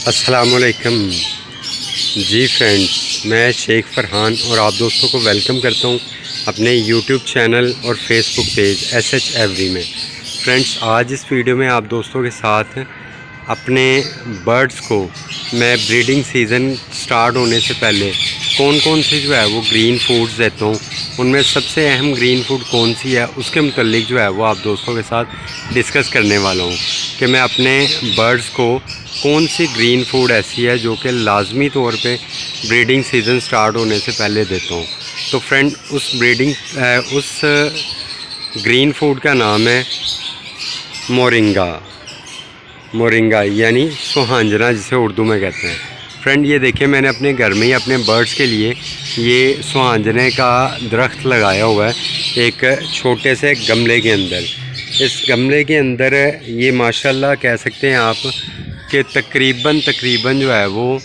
अस्सलामुअलैकुम जी फ्रेंड्स, मैं शेख फरहान और आप दोस्तों को वेलकम करता हूं अपने यूट्यूब चैनल और फेसबुक पेज SH में। फ्रेंड्स, आज इस वीडियो में आप दोस्तों के साथ अपने बर्ड्स को मैं ब्रीडिंग सीज़न स्टार्ट होने से पहले कौन कौन से जो है वो ग्रीन फूड्स देता हूँ, उनमें सबसे अहम ग्रीन फूड कौन सी है उसके मुतल्लिक जो है वो आप दोस्तों के साथ डिस्कस करने वाला हूँ कि मैं अपने बर्ड्स को कौन सी ग्रीन फूड ऐसी है जो कि लाजमी तौर पे ब्रीडिंग सीज़न स्टार्ट होने से पहले देता हूँ। तो फ्रेंड, उस ग्रीन फूड का नाम है मोरिंगा यानी सुहांजना, जिसे उर्दू में कहते हैं। फ्रेंड, ये देखिए, मैंने अपने घर में ही अपने बर्ड्स के लिए ये सुहांजने का दरख्त लगाया हुआ है एक छोटे से गमले के अंदर। इस गमले के अंदर ये माशाल्लाह कह सकते हैं आप कि तकरीबन जो है वो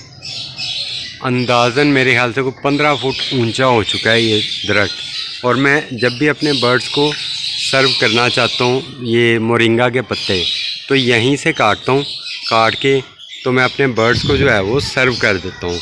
अंदाज़न मेरे ख्याल से को 15 फुट ऊंचा हो चुका है ये दरख्त। और मैं जब भी अपने बर्ड्स को सर्व करना चाहता हूँ ये मोरिंगा के पत्ते, तो यहीं से काट के तो मैं अपने बर्ड्स को जो है वो सर्व कर देता हूँ।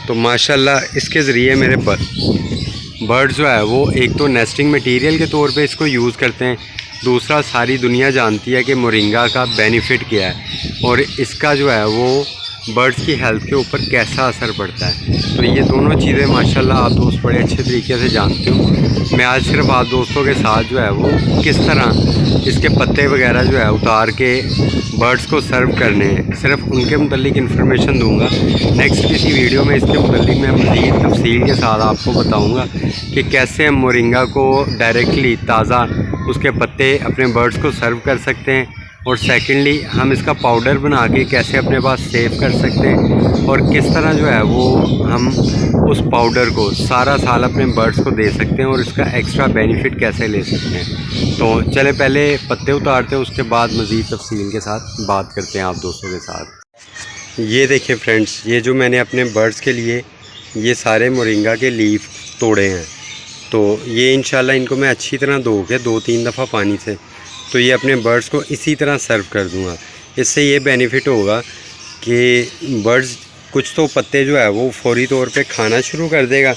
तो माशाल्लाह इसके ज़रिए मेरे बर्ड्स जो है वो एक तो नेस्टिंग मटेरियल के तौर पे इसको यूज़ करते हैं, दूसरा सारी दुनिया जानती है कि मोरिंगा का बेनिफिट क्या है और इसका जो है वो बर्ड्स की हेल्थ के ऊपर कैसा असर पड़ता है। तो ये दोनों चीज़ें माशाल्लाह आप दोस्त बड़े अच्छे तरीके से जानते हो। मैं आज सिर्फ आप दोस्तों के साथ जो है वो किस तरह इसके पत्ते वगैरह जो है उतार के बर्ड्स को सर्व करने हैं, सिर्फ उनके मुतल्लिक इन्फॉर्मेशन दूंगा। नेक्स्ट किसी वीडियो में इसके मुतल्लिक मैं मज़ीद तफसील के साथ आपको बताऊँगा कि कैसे हम मोरिंगा को डायरेक्टली ताज़ा उसके पत्ते अपने बर्ड्स को सर्व कर सकते हैं, और सेकेंडली हम इसका पाउडर बना के कैसे अपने पास सेव कर सकते हैं, और किस तरह जो है वो हम उस पाउडर को सारा साल अपने बर्ड्स को दे सकते हैं और इसका एक्स्ट्रा बेनिफिट कैसे ले सकते हैं। तो चले पहले पत्ते उतारते हैं, उसके बाद मज़ीद तफसील के साथ बात करते हैं आप दोस्तों के साथ। ये देखिए फ्रेंड्स, ये जो मैंने अपने बर्ड्स के लिए ये सारे मोरिंगा के लीफ तोड़े हैं, तो ये इंशाल्लाह इनको मैं अच्छी तरह धो के 2-3 दफ़ा पानी से तो ये अपने बर्ड्स को इसी तरह सर्व कर दूंगा। इससे ये बेनिफिट होगा कि बर्ड्स कुछ तो पत्ते जो है वो फौरी तौर पे खाना शुरू कर देगा,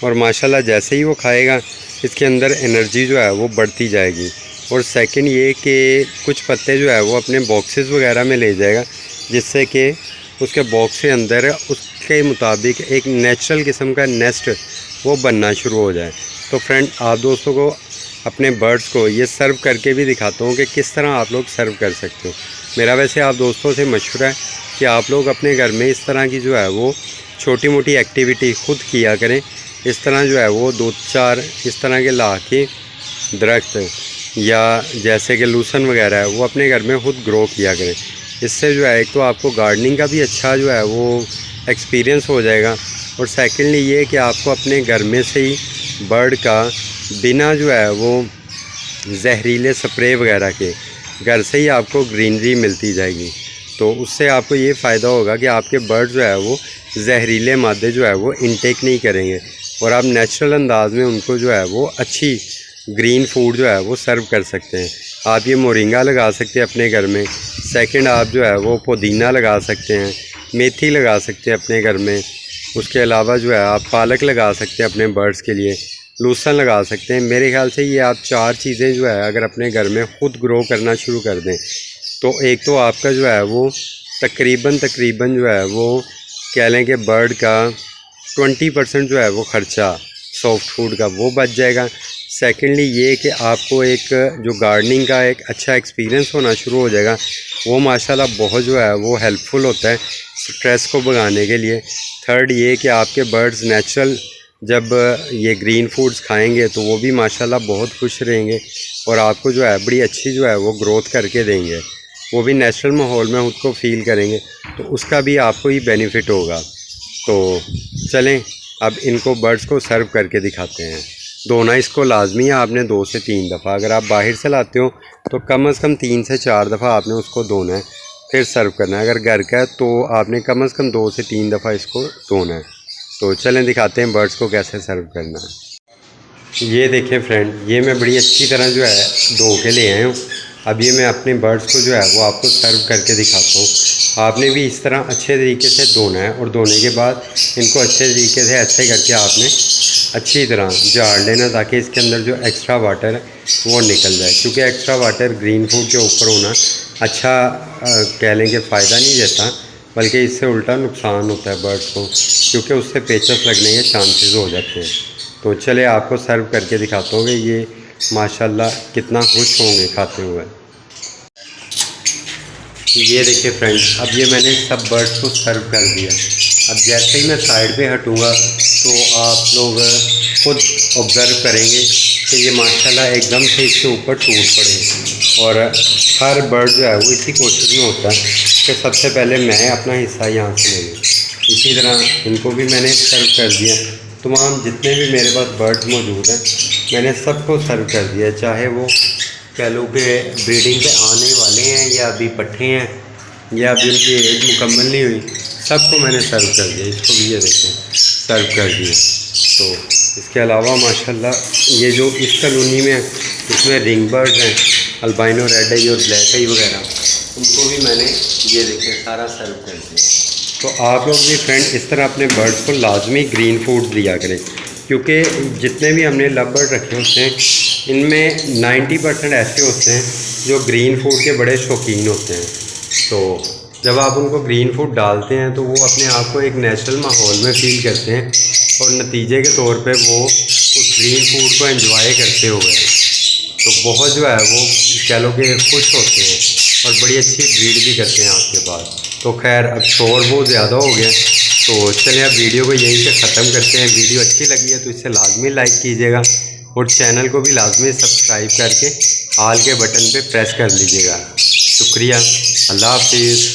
और माशाल्लाह जैसे ही वो खाएगा इसके अंदर एनर्जी जो है वो बढ़ती जाएगी। और सेकंड ये कि कुछ पत्ते जो है वो अपने बॉक्सेस वगैरह में ले जाएगा, जिससे कि उसके बॉक्स के अंदर उसके मुताबिक एक नेचुरल किस्म का नेस्ट वो बनना शुरू हो जाए। तो फ्रेंड, आप दोस्तों को अपने बर्ड्स को ये सर्व करके भी दिखाता हूँ कि किस तरह आप लोग सर्व कर सकते हो। मेरा वैसे आप दोस्तों से मशवरा है कि आप लोग अपने घर में इस तरह की जो है वो छोटी मोटी एक्टिविटी खुद किया करें। इस तरह जो है वो 2-4 इस तरह के ला के दरख्त या जैसे कि लूसन वगैरह है वो अपने घर में खुद ग्रो किया करें। इससे जो है एक तो आपको गार्डनिंग का भी अच्छा जो है वो एक्सपीरियंस हो जाएगा, और सेकेंडली ये कि आपको अपने घर में से ही बर्ड का बिना जो है वो जहरीले स्प्रे वगैरह के घर से ही आपको ग्रीनरी मिलती जाएगी। तो उससे आपको ये फ़ायदा होगा कि आपके बर्ड जो है वो जहरीले मादे जो है वो इनटेक नहीं करेंगे, और आप नेचुरल अंदाज में उनको जो है वो अच्छी ग्रीन फूड जो है वो सर्व कर सकते हैं। आप ये मोरिंगा लगा सकते हैं अपने घर में। सेकंड, आप जो है वो पुदीना लगा सकते हैं, मेथी लगा सकते हैं अपने घर में। उसके अलावा जो है आप पालक लगा सकते हैं अपने बर्ड्स के लिए, लूसन लगा सकते हैं। मेरे ख्याल से ये आप 4 चीज़ें जो है अगर अपने घर में ख़ुद ग्रो करना शुरू कर दें, तो एक तो आपका जो है वो तकरीबन जो है वो कह लें कि बर्ड का 20% जो है वो ख़र्चा सॉफ्ट फूड का वो बच जाएगा। सेकेंडली ये कि आपको एक जो गार्डनिंग का एक अच्छा एक्सपीरियंस होना शुरू हो जाएगा, वो माशाल्लाह बहुत जो है वो हेल्पफुल होता है स्ट्रेस को भगाने के लिए। थर्ड ये कि आपके बर्ड्स नेचुरल जब ये ग्रीन फूड्स खाएंगे तो वो भी माशाल्लाह बहुत खुश रहेंगे, और आपको जो है बड़ी अच्छी जो है वो ग्रोथ करके देंगे। वो भी नेचुरल माहौल में खुद को फील करेंगे, तो उसका भी आपको ही बेनिफिट होगा। तो चलें अब इनको बर्ड्स को सर्व करके दिखाते हैं। धोना इसको लाजमी है आपने 2 से 3 दफ़ा। अगर आप बाहर से लाते हो तो कम से कम 3 से 4 दफ़ा आपने उसको धोना है, फिर सर्व करना है। अगर घर का है तो आपने कम से कम 2 से 3 दफ़ा इसको धोना है। तो चलें दिखाते हैं बर्ड्स को कैसे सर्व करना है। ये देखें फ्रेंड, ये मैं बड़ी अच्छी तरह जो है धो के ले आया हूँ, अब ये मैं अपने बर्ड्स को जो है वो आपको सर्व करके दिखाता हूँ। आपने भी इस तरह अच्छे तरीके से धोना है और धोने के बाद इनको अच्छे तरीके से ऐसे करके आपने अच्छी तरह झाड़ लेना ताकि इसके अंदर जो एक्स्ट्रा वाटर है वो निकल जाए, क्योंकि एक्स्ट्रा वाटर ग्रीन फूड के ऊपर होना अच्छा कह लें कि फ़ायदा नहीं देता, बल्कि इससे उल्टा नुकसान होता है बर्ड्स को, क्योंकि उससे पेचस लगने के चांसेस हो जाते हैं। तो चले आपको सर्व करके दिखाता हूँ कि ये माशाल्लाह कितना खुश होंगे खाते हुए। ये देखिए फ्रेंड्स, अब ये मैंने सब बर्ड्स को सर्व कर दिया। अब जैसे ही मैं साइड पे हटूँगा तो आप लोग खुद ऑब्ज़र्व करेंगे कि ये माशाल्लाह एकदम से इसके ऊपर टूट पड़े। और हर बर्ड जो है वो इसी कोशिश में होता है कि सबसे पहले मैं अपना हिस्सा यहाँ से ले लूँ। इसी तरह इनको भी मैंने सर्व कर दिया। तमाम जितने भी मेरे पास बर्ड्स मौजूद हैं मैंने सबको सर्व कर दिया, चाहे वो कह लो कि ब्रीडिंग पे आने वाले हैं या अभी पट्ठे हैं या अभी उनकी एज मुकम्मल नहीं हुई, सबको मैंने सर्व कर दिया। इसको भी ये देखें सर्व कर दिया। तो इसके अलावा माशाल्लाह ये जो इस कॉलोनी में इसमें रिंग बर्ड्स हैं, अल्बाइनो रेड आई और ब्लैक आई वगैरह, उनको भी मैंने ये देखें सारा सर्व कर दिया। तो आप लोग भी फ्रेंड इस तरह अपने बर्ड्स को लाजमी ग्रीन फूड दिया करें, क्योंकि जितने भी हमने लव बर्ड रखे होते हैं इनमें 90% ऐसे होते हैं जो ग्रीन फूड के बड़े शौकीन होते हैं। तो जब आप उनको ग्रीन फूड डालते हैं तो वो अपने आप को एक नेचुरल माहौल में फ़ील करते हैं और नतीजे के तौर पे वो उस ग्रीन फूड को एंजॉय करते हुए तो बहुत जो है वो कह लो कि खुश होते हैं और बड़ी अच्छी ब्रीड भी करते हैं आपके पास। तो खैर अब शोर बहुत ज़्यादा हो गया, तो चलिए अब वीडियो को यहीं पे ख़त्म करते हैं। वीडियो अच्छी लगी है तो इसे लाजमी लाइक कीजिएगा और चैनल को भी लाजमी सब्सक्राइब करके ऑल के बटन पे प्रेस कर लीजिएगा। शुक्रिया, अल्लाह हाफिज़।